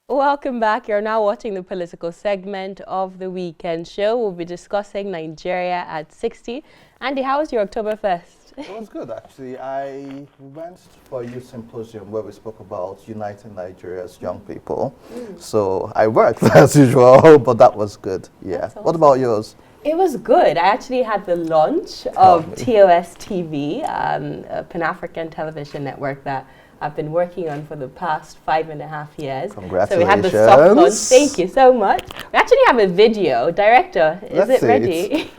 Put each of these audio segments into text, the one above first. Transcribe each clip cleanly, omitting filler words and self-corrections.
Welcome back. You're now watching the political segment of the weekend show. We'll be discussing Nigeria at 60. Andy, how was your Oktoberfest? It was good, actually. I went for a youth symposium where we spoke about uniting Nigeria's young people. So I worked as usual, but that was good. Yeah. Awesome. What about yours? It was good. I actually had the launch of TOS TV, a Pan-African television network that I've been working on for the past 5.5 years. Congratulations. So we had the soft launch. Thank you so much. We actually have a video. Director, is it ready?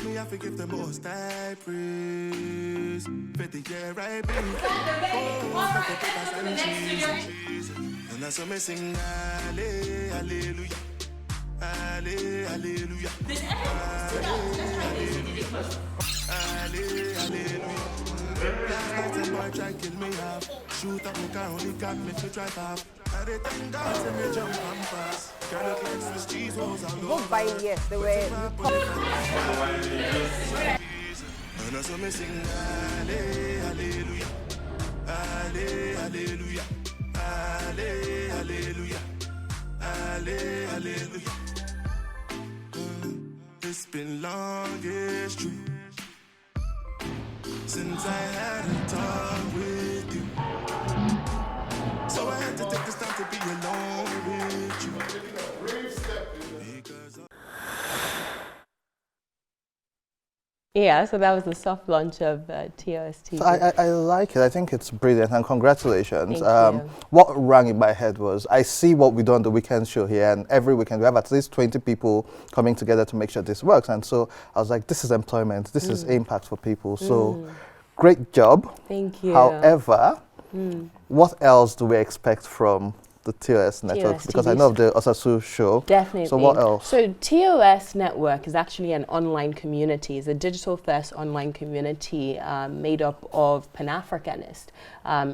Me, I forgive the most I praise. 50 year right and that's what me sing. Hallelujah. Hallelujah. Hallelujah. Last night a boy try kill me off. Shoot up my car, only got me to drive off. I did thank God to me jump and pass. Girl look like Swiss cheese rolls all over. Both by yes, the way. And that's what me sing. Hallelujah. Hallelujah. Hallelujah. Hallelujah. It's been long, it's true, since I had a talk with you. So I had to take this time to be alone with you. Yeah, so that was the soft launch of TOS TV. So I like it. I think it's brilliant, and congratulations. Thank you. What rang in my head was, I see what we do on the weekend show here, and every weekend we have at least 20 people coming together to make sure this works. And so I was like, this is employment, this is impact for people. So great job. Thank you. However, what else do we expect from the TOS network? TOS Because TV. I know of the Osasu show. Definitely. So what else? So TOS Network is actually an online community. It's a digital-first online community made up of Pan-Africanists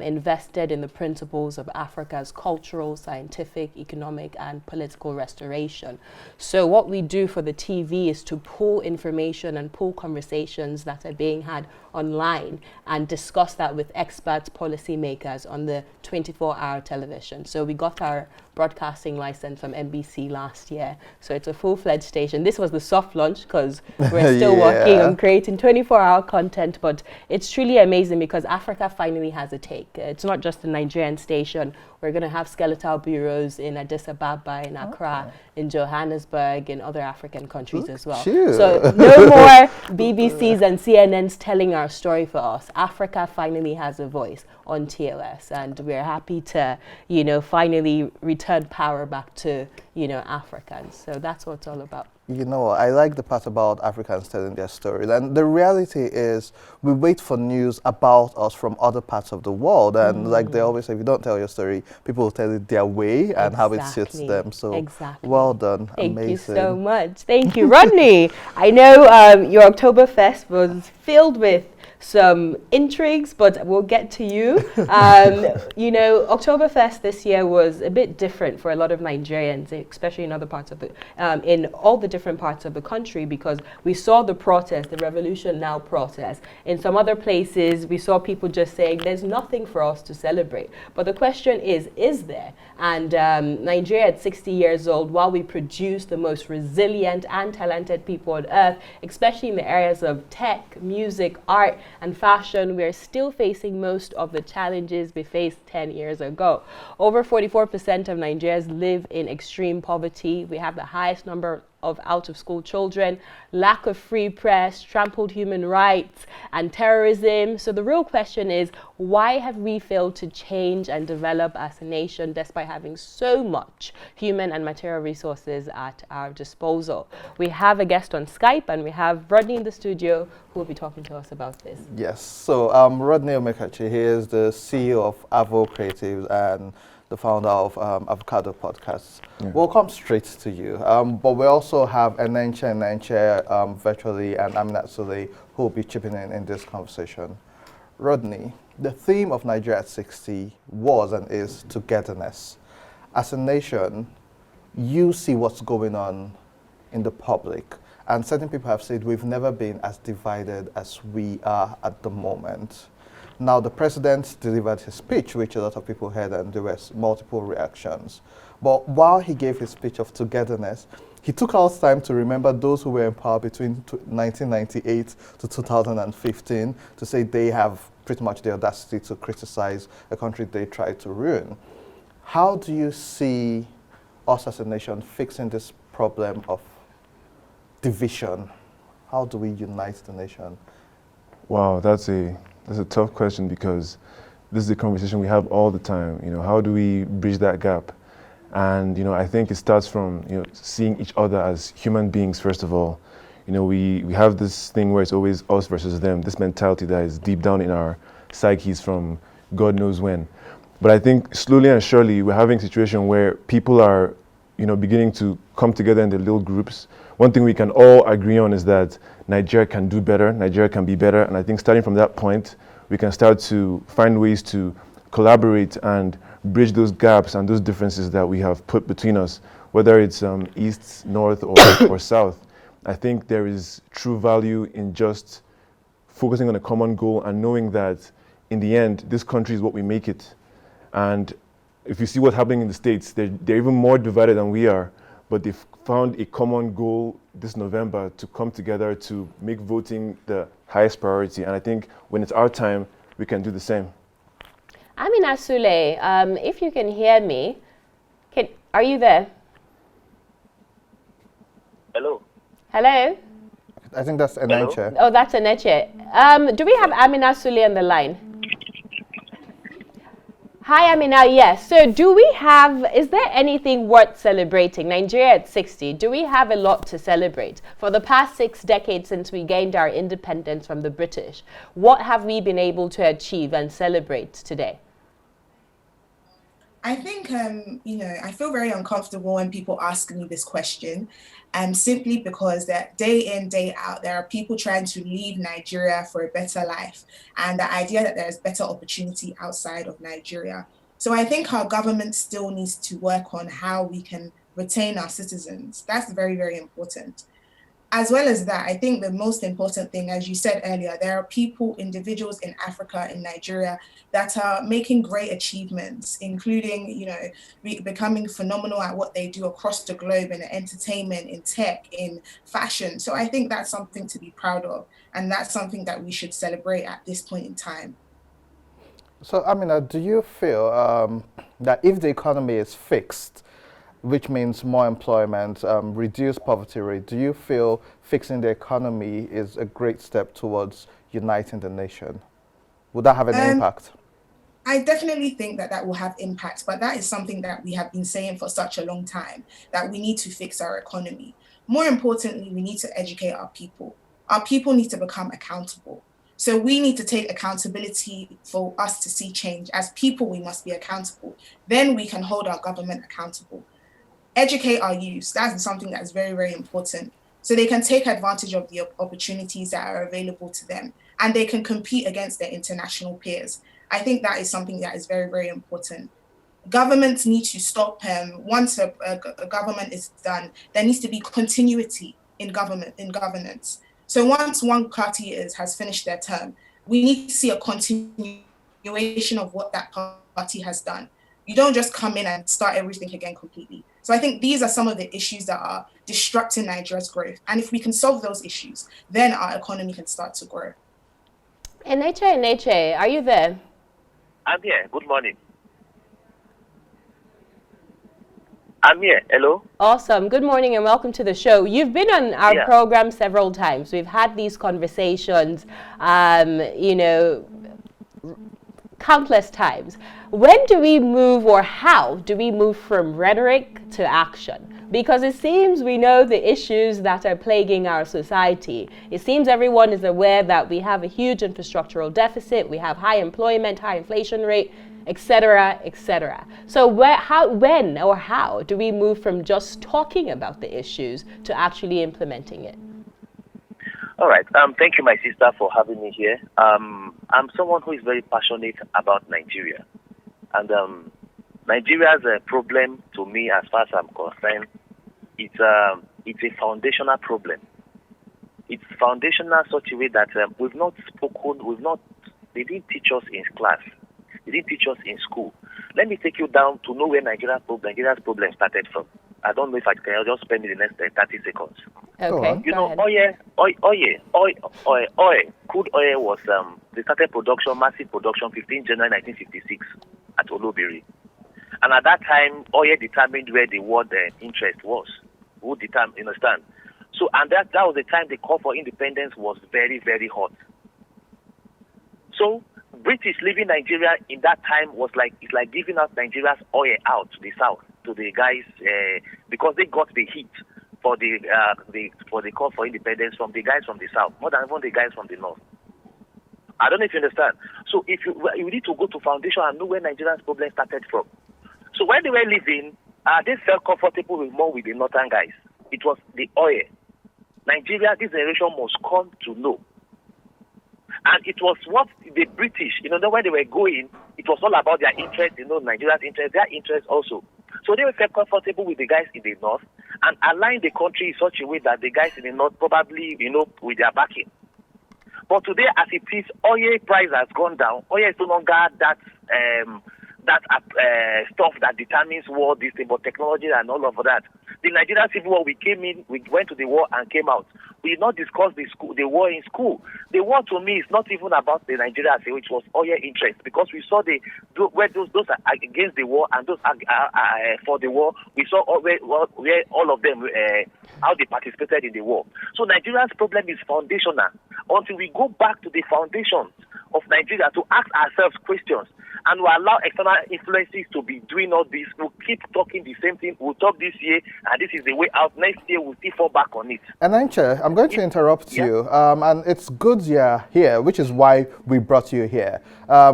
invested in the principles of Africa's cultural, scientific, economic, and political restoration. So what we do for the TV is to pull information and pull conversations that are being had online and discuss that with experts, policymakers on the 24-hour television. So we got our broadcasting license from NBC last year. So it's a full-fledged station. This was the soft launch because we're still working on creating 24-hour content, but it's truly amazing because Africa finally has a take. It's not just a Nigerian station. We're going to have skeletal bureaus in Addis Ababa, in Accra, in Johannesburg, in other African countries as well. So no more BBCs and CNNs telling our story for us. Africa finally has a voice on TOS, and we're happy to, you know, finally return power back to, you know, Africans. So that's what it's all about. You know, I like the part about Africans telling their story. And the reality is, we wait for news about us from other parts of the world. And like they always say, if you don't tell your story, people will tell it their way and how it suits them. So well done. Thank Amazing. you so much. Thank you, Rodney. I know your Oktoberfest was filled with some intrigues, but we'll get to you. You know, Oktoberfest this year was a bit different for a lot of Nigerians, especially in other parts of the, in all the different parts of the country, because we saw the protest, the Revolution Now protest. In some other places, we saw people just saying, there's nothing for us to celebrate. But the question is there? And Nigeria at 60 years old, while we produce the most resilient and talented people on earth, especially in the areas of tech, music, art, and fashion, we are still facing most of the challenges we faced 10 years ago. Over 44% of Nigerians live in extreme poverty. We have the highest number of out-of-school children, lack of free press, trampled human rights, and terrorism. So the real question is, why have we failed to change and develop as a nation despite having so much human and material resources at our disposal? We have a guest on Skype, and we have Rodney in the studio who will be talking to us about this. Yes, so Rodney Omeokachie, he is the CEO of Avo Creatives and the founder of Avocado Podcasts. Yeah. We'll come straight to you. But we also have Enenche virtually and Aminat Sule who will be chipping in this conversation. Rodney, the theme of Nigeria at 60 was and is togetherness. As a nation, you see what's going on in the public, and certain people have said we've never been as divided as we are at the moment. Now, the president delivered his speech, which a lot of people heard, and there were multiple reactions. But while he gave his speech of togetherness, he took out time to remember those who were in power between 1998 to 2015 to say they have pretty much the audacity to criticize a country they tried to ruin. How do you see us as a nation fixing this problem of division? How do we unite the nation? Wow, that's a tough question, because this is a conversation we have all the time. How do we bridge that gap? And I think it starts from seeing each other as human beings first of all. We have this thing where it's always us versus them. This mentality that is deep down in our psyches from God knows when. But I think slowly and surely we're having a situation where people are beginning to come together in their little groups. One thing we can all agree on is that Nigeria can do better, Nigeria can be better, and I think starting from that point, we can start to find ways to collaborate and bridge those gaps and those differences that we have put between us, whether it's east, north, or south. I think there is true value in just focusing on a common goal and knowing that in the end, this country is what we make it. And if you see what's happening in the States, they're even more divided than we are, but they've found a common goal this November to come together to make voting the highest priority. And I think when it's our time, we can do the same. Aminat Sule, if you can hear me, are you there? Hello. Hello? I think that's Enenche. Oh, that's Enenche. Do we have Aminat Sule on the line? Hi, Aminat. Yes. So is there anything worth celebrating? Nigeria at 60, do we have a lot to celebrate? For the past 6 decades since we gained our independence from the British, what have we been able to achieve and celebrate today? I think, I feel very uncomfortable when people ask me this question, simply because that day in, day out, there are people trying to leave Nigeria for a better life, and the idea that there's better opportunity outside of Nigeria. So I think our government still needs to work on how we can retain our citizens. That's very, very important. As well as that, I think the most important thing, as you said earlier, there are individuals in Africa, in Nigeria, that are making great achievements, including, becoming phenomenal at what they do across the globe in entertainment, in tech, in fashion. So I think that's something to be proud of, and that's something that we should celebrate at this point in time. So, Amina, do you feel that if the economy is fixed, which means more employment, reduced poverty rate, do you feel fixing the economy is a great step towards uniting the nation? Would that have an impact? I definitely think that will have impact, but that is something that we have been saying for such a long time, that we need to fix our economy. More importantly, we need to educate our people. Our people need to become accountable. So we need to take accountability for us to see change. As people, we must be accountable. Then we can hold our government accountable. Educate our youth. That's something that's very, very important. So they can take advantage of the opportunities that are available to them, and they can compete against their international peers. I think that is something that is very, very important. Governments need to stop. Once a government is done, there needs to be continuity in governance. So once one party has finished their term, we need to see a continuation of what that party has done. You don't just come in and start everything again completely. So I think these are some of the issues that are disrupting Nigeria's growth. And if we can solve those issues, then our economy can start to grow. Enenche, are you there? I'm here. Good morning. I'm here. Hello? Awesome. Good morning and welcome to the show. You've been on our program several times. We've had these conversations, countless times. When do we move, or how do we move from rhetoric to action? Because it seems we know the issues that are plaguing our society. It seems everyone is aware that we have a huge infrastructural deficit, we have high employment, high inflation rate, etc., etc. So when or how do we move from just talking about the issues to actually implementing it? All right. Thank you, my sister, for having me here. I'm someone who is very passionate about Nigeria. And Nigeria's problem, to me, as far as I'm concerned, it's a foundational problem. It's foundational such a way that we've not spoken, they didn't teach us in class. They didn't teach us in school. Let me take you down to know where Nigeria's problem started from. I don't know if I can. I'll just spend the next 30 seconds. Okay. You know, crude oil was they started production, massive production, 15 January 1956 at Olobiri. And at that time, oil determined where the world interest was. Who determined, you understand? So, and that was the time the call for independence was very, very hot. So, British leaving Nigeria in that time was it's like giving out Nigeria's oil out to the south, to the guys, because they got the heat for the call for independence from the guys from the south, more than even the guys from the north. I don't know if you understand. So if you need to go to foundation and know where Nigeria's problem started from. So when they were leaving, they felt comfortable more with the northern guys. It was the oil. Nigeria, this generation must come to know. And it was what the British, when they were going, it was all about their interest, Nigeria's interest, their interest also. So they felt comfortable with the guys in the north and aligned the country in such a way that the guys in the north probably, with their backing. But today, as it is, oil price has gone down. Oil is no longer that stuff that determines war, this thing, but technology and all of that. The Nigerian Civil War, we came in, we went to the war and came out. We did not discuss the war in school. The war to me is not even about the Nigeria, which was oil interest, because we saw where those are against the war and those are for the war. We saw where all of them how they participated in the war. So Nigeria's problem is foundational. Until we go back to the foundations of Nigeria to ask ourselves questions, and we allow external influences to be doing all this, we'll keep talking the same thing. We'll talk this year, and this is the way out. Next year, we'll still fall back on it. Enenche, I'm going to interrupt you, and it's good you're here, which is why we brought you here.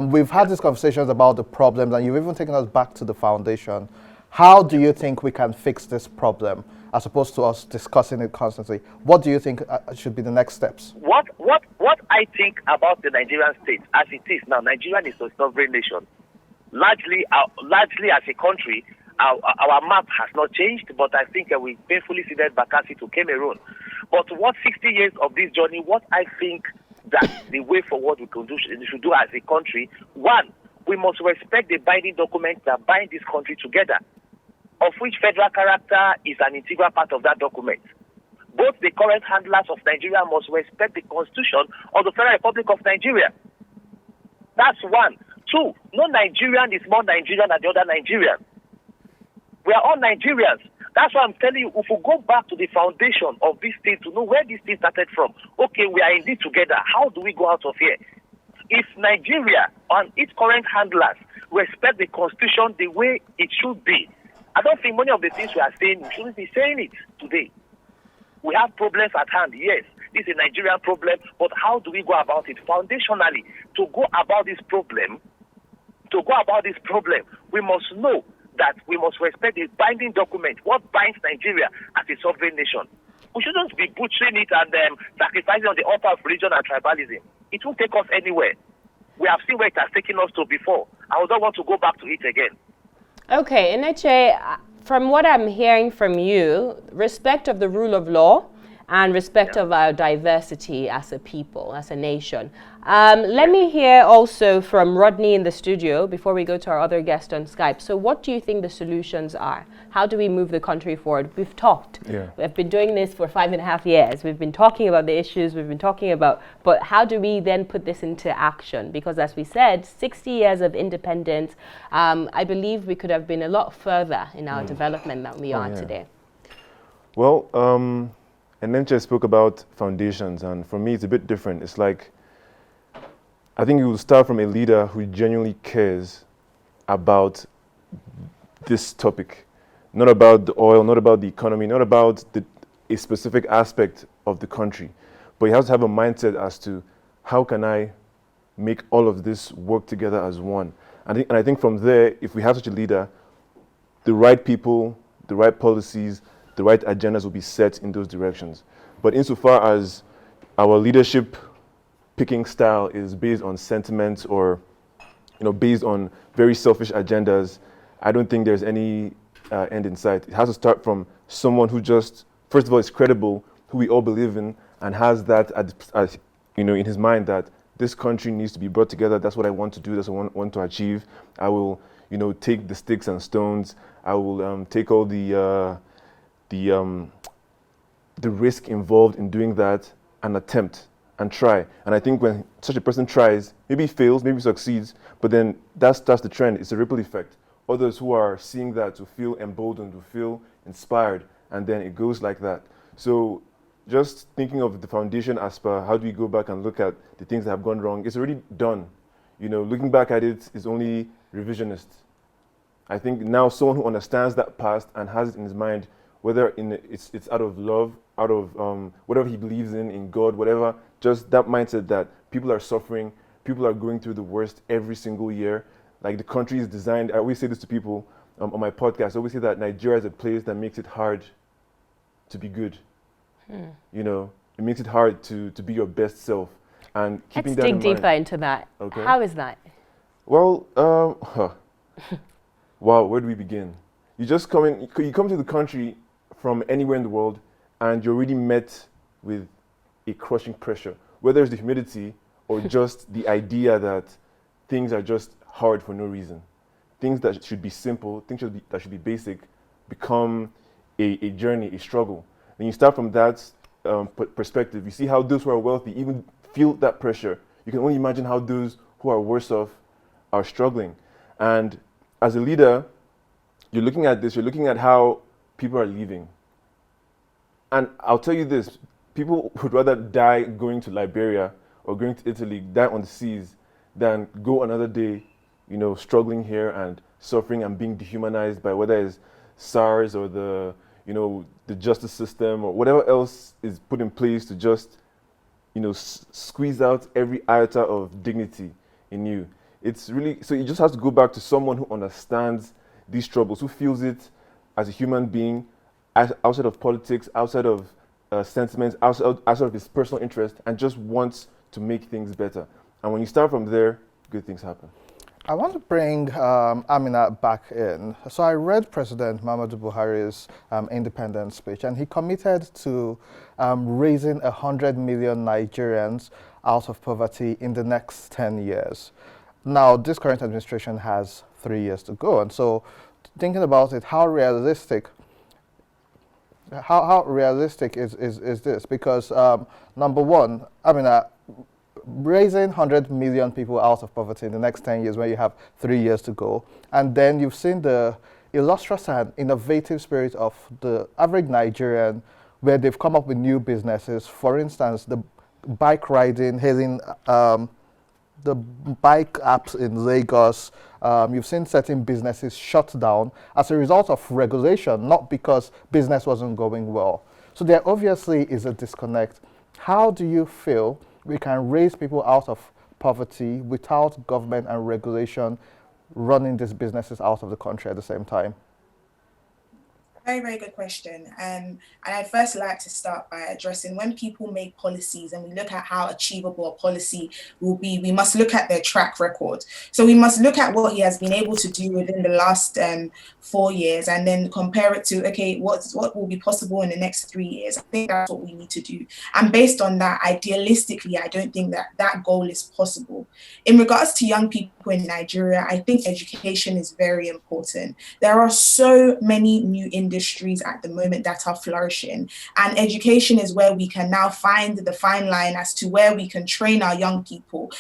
We've had these conversations about the problems, and you've even taken us back to the foundation. How do you think we can fix this problem, as opposed to us discussing it constantly? What do you think should be the next steps? What I think about the Nigerian state as it is now, Nigeria is a sovereign nation. Largely as a country, our map has not changed, but I think we painfully ceded Bakassi to Cameroon. But what 60 years of this journey, what I think that the way forward we should do as a country, one, we must respect the binding documents that bind this country together, of which federal character is an integral part of that document. Both the current handlers of Nigeria must respect the Constitution of the Federal Republic of Nigeria. That's one. Two, no Nigerian is more Nigerian than the other Nigerian. We are all Nigerians. That's why I'm telling you, if we go back to the foundation of this thing to know where this thing started from, okay, we are indeed together. How do we go out of here? If Nigeria and its current handlers respect the Constitution the way it should be, I don't think many of the things we are saying, we shouldn't be saying it today. We have problems at hand, yes. This is a Nigerian problem, but how do we go about it? Foundationally, to go about this problem, we must know that we must respect the binding document, what binds Nigeria as a sovereign nation. We shouldn't be butchering it and sacrificing on the altar of religion and tribalism. It won't take us anywhere. We have seen where it has taken us to before. I don't want to go back to it again. Okay, Enenche, from what I'm hearing from you, respect of the rule of law and respect of our diversity as a people, as a nation. Let me hear also from Rodney in the studio before we go to our other guest on Skype. So what do you think the solutions are? How do we move the country forward? We've talked. Yeah. We've been doing this for 5.5 years. We've been talking about the issues we've been talking about, but how do we then put this into action? Because as we said, 60 years of independence, I believe we could have been a lot further in our development than we are today. Well, Enenche spoke about foundations, and for me it's a bit different. It's like, I think you will start from a leader who genuinely cares about this topic. Not about the oil, not about the economy, not about a specific aspect of the country. But you have to have a mindset as to how can I make all of this work together as one. And I think from there, if we have such a leader, the right people, the right policies, the right agendas will be set in those directions. But insofar as our leadership picking style is based on sentiments or based on very selfish agendas, I don't think there's any end in sight. It has to start from someone who just, first of all, is credible, who we all believe in, and has that in his mind that this country needs to be brought together. That's what I want to do. That's what I want to achieve. I will, take the sticks and stones. I will take all the risk involved in doing that and attempt and try. And I think when such a person tries, maybe he fails, maybe he succeeds, but then that starts the trend. It's a ripple effect. Others who are seeing that to feel emboldened, to feel inspired, and then it goes like that. So just thinking of the foundation as per how do we go back and look at the things that have gone wrong, it's already done. Looking back at it is only revisionist. I think now someone who understands that past and has it in his mind, whether it's out of love, out of whatever he believes in God, whatever, just that mindset that people are suffering, people are going through the worst every single year. Like the country is designed, I always say this to people on my podcast, I always say that Nigeria is a place that makes it hard to be good. It makes it hard to be your best self. And keeping Let's dig deeper into that. Okay. How is that? Well, wow, where do we begin? You come to the country from anywhere in the world, and you're already met with a crushing pressure, whether it's the humidity or just the idea that things are just hard for no reason. Things that should be simple, that should be basic, become a journey, a struggle. And you start from that perspective. You see how those who are wealthy even feel that pressure. You can only imagine how those who are worse off are struggling. And as a leader, you're looking at this, you're looking at how people are leaving. And I'll tell you this, people would rather die going to Liberia or going to Italy, die on the seas, than go another day, struggling here and suffering and being dehumanized by whether it's SARS or the justice system or whatever else is put in place to just, squeeze out every iota of dignity in you. It's really, so you just have to go back to someone who understands these troubles, who feels it as a human being, outside of politics, outside of sentiments, outside of his personal interest, and just wants to make things better. And when you start from there, good things happen. I want to bring Aminat back in. So I read President Muhammadu Buhari's independence speech, and he committed to raising 100 million Nigerians out of poverty in the next 10 years. Now, this current administration has 3 years to go, and so thinking about it, how realistic is this? Because number one, raising 100 million people out of poverty in the next 10 years when you have 3 years to go. And then you've seen the illustrious and innovative spirit of the average Nigerian where they've come up with new businesses. For instance, the bike riding, hailing, the bike apps in Lagos. You've seen certain businesses shut down as a result of regulation, not because business wasn't going well. So there obviously is a disconnect. How do you feel we can raise people out of poverty without government and regulation running these businesses out of the country at the same time? Very, very good question. And I'd first like to start by addressing when people make policies and we look at how achievable a policy will be, we must look at their track record. So we must look at what he has been able to do within the last 4 years and then compare it to, okay, what will be possible in the next 3 years? I think that's what we need to do. And based on that, idealistically, I don't think that that goal is possible. In regards to young people in Nigeria, I think education is very important. There are so many new industries at the moment that are flourishing, and education is where we can now find the fine line as to where we can train our young people.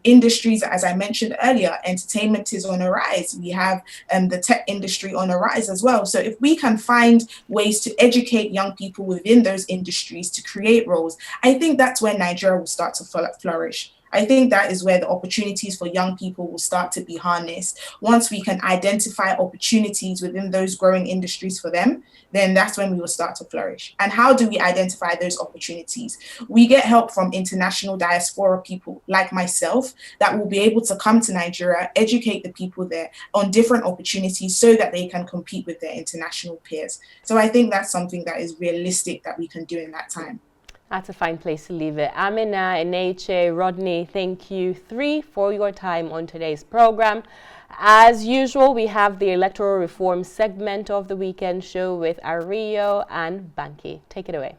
Industries, as I mentioned earlier, entertainment is on a rise. We have the tech industry on a rise as well. So if we can find ways to educate young people within those industries to create roles, I think that's where Nigeria will start to flourish. I think that is where the opportunities for young people will start to be harnessed. Once we can identify opportunities within those growing industries for them, then that's when we will start to flourish. And how do we identify those opportunities? We get help from international diaspora people like myself that will be able to come to Nigeria, educate the people there on different opportunities so that they can compete with their international peers. So I think that's something that is realistic that we can do in that time. That's a fine place to leave it. Aminat, Enenche, Rodney, thank you three for your time on today's program. As usual, we have the electoral reform segment of the weekend show with Ario and Banky. Take it away.